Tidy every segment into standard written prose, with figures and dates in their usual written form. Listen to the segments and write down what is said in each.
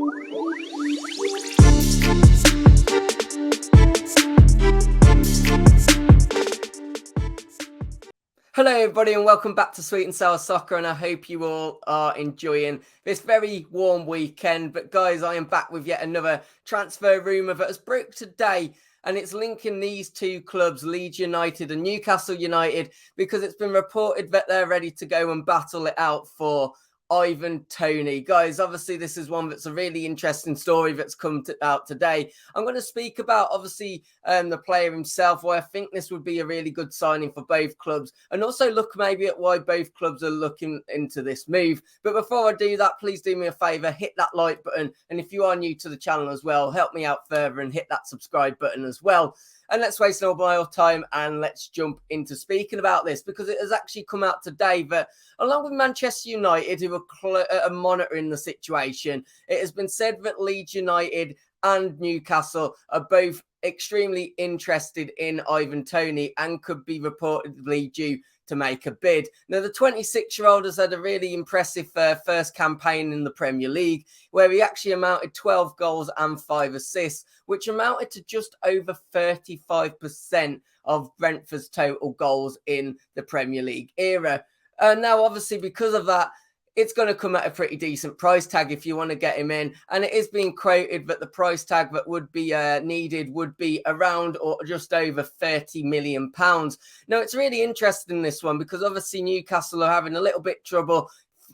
Hello everybody and welcome back to Sweet and Sour Soccer, and I hope you all are enjoying this very warm weekend. But guys, I am back with yet another transfer rumour that has broke today, and it's linking these two clubs, Leeds United and Newcastle United, because it's been reported that they're ready to go and battle it out for Ivan Toney. Guys, obviously this is one that's a really interesting story that's come out today. I'm going to speak about obviously the player himself, why I think this would be a really good signing for both clubs, and also look maybe at why both clubs are looking into this move. But before I do that, please do me a favour, hit that like button, and if you are new to the channel as well, help me out further and hit that subscribe button as well. And let's waste no more time and let's jump into speaking about this, because it has actually come out today that along with Manchester United, who are monitoring the situation, it has been said that Leeds United and Newcastle are both extremely interested in Ivan Toney and could be reportedly due to make a bid. Now, the 26-year-old has had a really impressive first campaign in the Premier League, where he actually amounted 12 goals and 5 assists, which amounted to just over 35% of Brentford's total goals in the Premier League era. Now, obviously, because of that, it's going to come at a pretty decent price tag if you want to get him in. And it is being quoted that the price tag that would be needed would be around or just over £30 million. Now, it's really interesting, this one, because obviously Newcastle are having a little bit trouble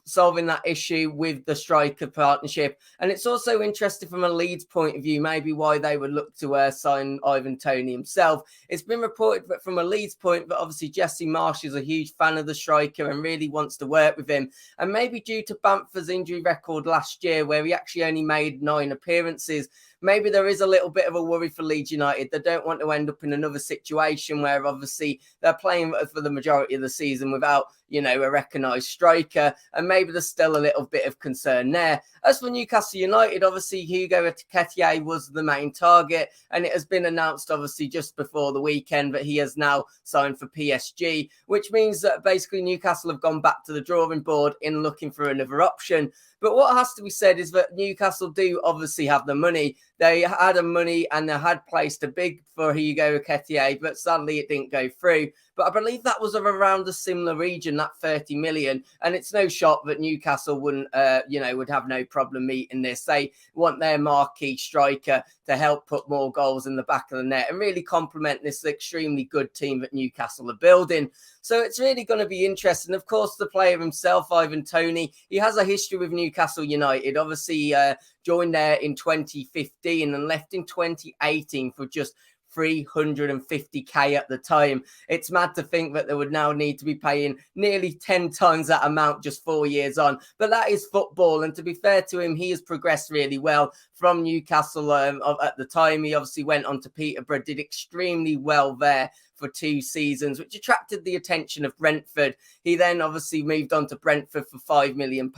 solving that issue with the striker partnership. And it's also interesting from a Leeds point of view, maybe why they would look to sign Ivan Toney himself. It's been reported that from a Leeds point that obviously Jesse Marsch is a huge fan of the striker and really wants to work with him. And maybe due to Bamford's injury record last year, where he actually only made 9 appearances, maybe there is a little bit of a worry for Leeds United. They don't want to end up in another situation where obviously they're playing for the majority of the season without, a recognised striker, and maybe there's still a little bit of concern there. As for Newcastle United, obviously Hugo Ekitike was the main target, and it has been announced obviously just before the weekend that he has now signed for PSG, which means that basically Newcastle have gone back to the drawing board in looking for another option. But what has to be said is that Newcastle do obviously have the money. They had the money and they had placed a bid for Hugo Ekitike, but sadly it didn't go through. But I believe that was of around a similar region, that 30 million. And it's no shock that Newcastle wouldn't, would have no problem meeting this. They want their marquee striker to help put more goals in the back of the net and really complement this extremely good team that Newcastle are building. So it's really going to be interesting. Of course, the player himself, Ivan Toney, he has a history with Newcastle United. Obviously, joined there in 2015 and left in 2018 for just 350k at the time. It's mad to think that they would now need to be paying nearly 10 times that amount just 4 years on. But that is football, and to be fair to him, he has progressed really well from Newcastle at the time. He obviously went on to Peterborough, did extremely well there for 2 seasons, which attracted the attention of Brentford. He then obviously moved on to Brentford for £5 million,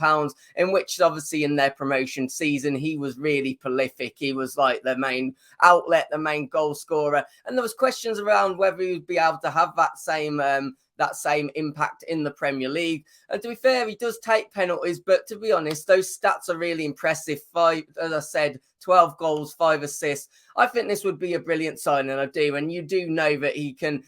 in which obviously in their promotion season, he was really prolific. He was like the main outlet, the main goal scorer. And there was questions around whether he would be able to have that same impact in the Premier League. And to be fair, he does take penalties, but to be honest, those stats are really impressive. 5, as I said, 12 goals, 5 assists. I think this would be a brilliant signing, I do. And you do know that he can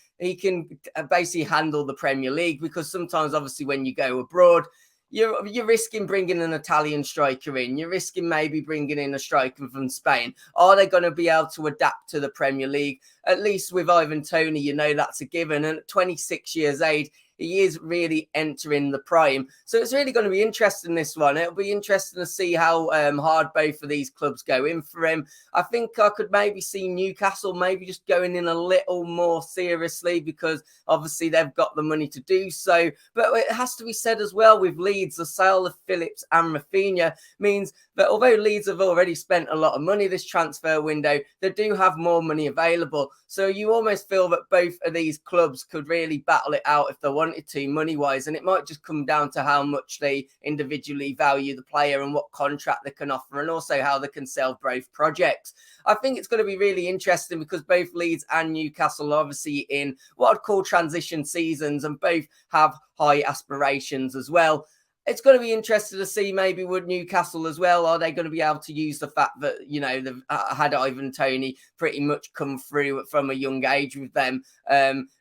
basically handle the Premier League, because sometimes obviously when you go abroad, you're risking bringing an Italian striker in. You're risking maybe bringing in a striker from Spain. Are they going to be able to adapt to the Premier League? At least with Ivan Toney, that's a given. And at 26 years age, he is really entering the prime. So it's really going to be interesting, this one. It'll be interesting to see how hard both of these clubs go in for him. I think I could maybe see Newcastle maybe just going in a little more seriously, because obviously they've got the money to do so. But it has to be said as well, with Leeds, the sale of Phillips and Rafinha means that although Leeds have already spent a lot of money this transfer window, they do have more money available. So you almost feel that both of these clubs could really battle it out if they wanted to, money-wise. And it might just come down to how much they individually value the player and what contract they can offer, and also how they can sell both projects. I think it's going to be really interesting, because both Leeds and Newcastle are obviously in what I'd call transition seasons, and both have high aspirations as well. it's going to be interesting to see maybe would Newcastle as well. Are they going to be able to use the fact that, they've had Ivan Toney pretty much come through from a young age with them?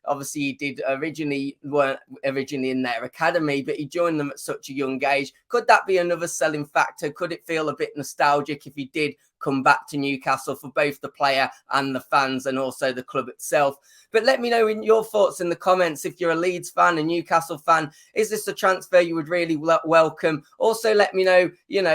Obviously, he weren't originally in their academy, but he joined them at such a young age. Could that be another selling factor? Could it feel a bit nostalgic if he did come back to Newcastle for both the player and the fans and also the club itself? But let me know in your thoughts in the comments. If you're a Leeds fan, a Newcastle fan, is this a transfer you would really welcome? Also, let me know,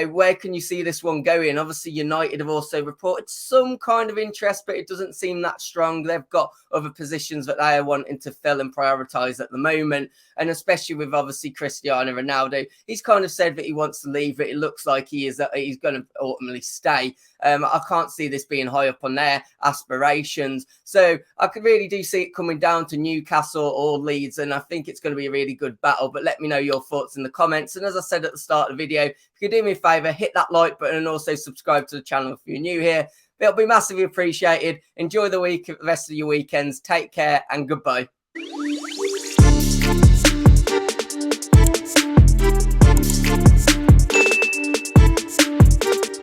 where can you see this one going? Obviously, United have also reported some kind of interest, but it doesn't seem that strong. They've got other positions that they are wanting to fill and prioritise at the moment. And especially with, obviously, Cristiano Ronaldo, he's kind of said that he wants to leave, but it looks like he's going to ultimately stay. I can't see this being high up on their aspirations. So I could really do see it coming down to Newcastle or Leeds, and I think it's going to be a really good battle. But let me know your thoughts in the comments. And as I said at the start of the video, if you could do me a favour, hit that like button and also subscribe to the channel if you're new here. It'll be massively appreciated. Enjoy the rest of your weekends. Take care and goodbye.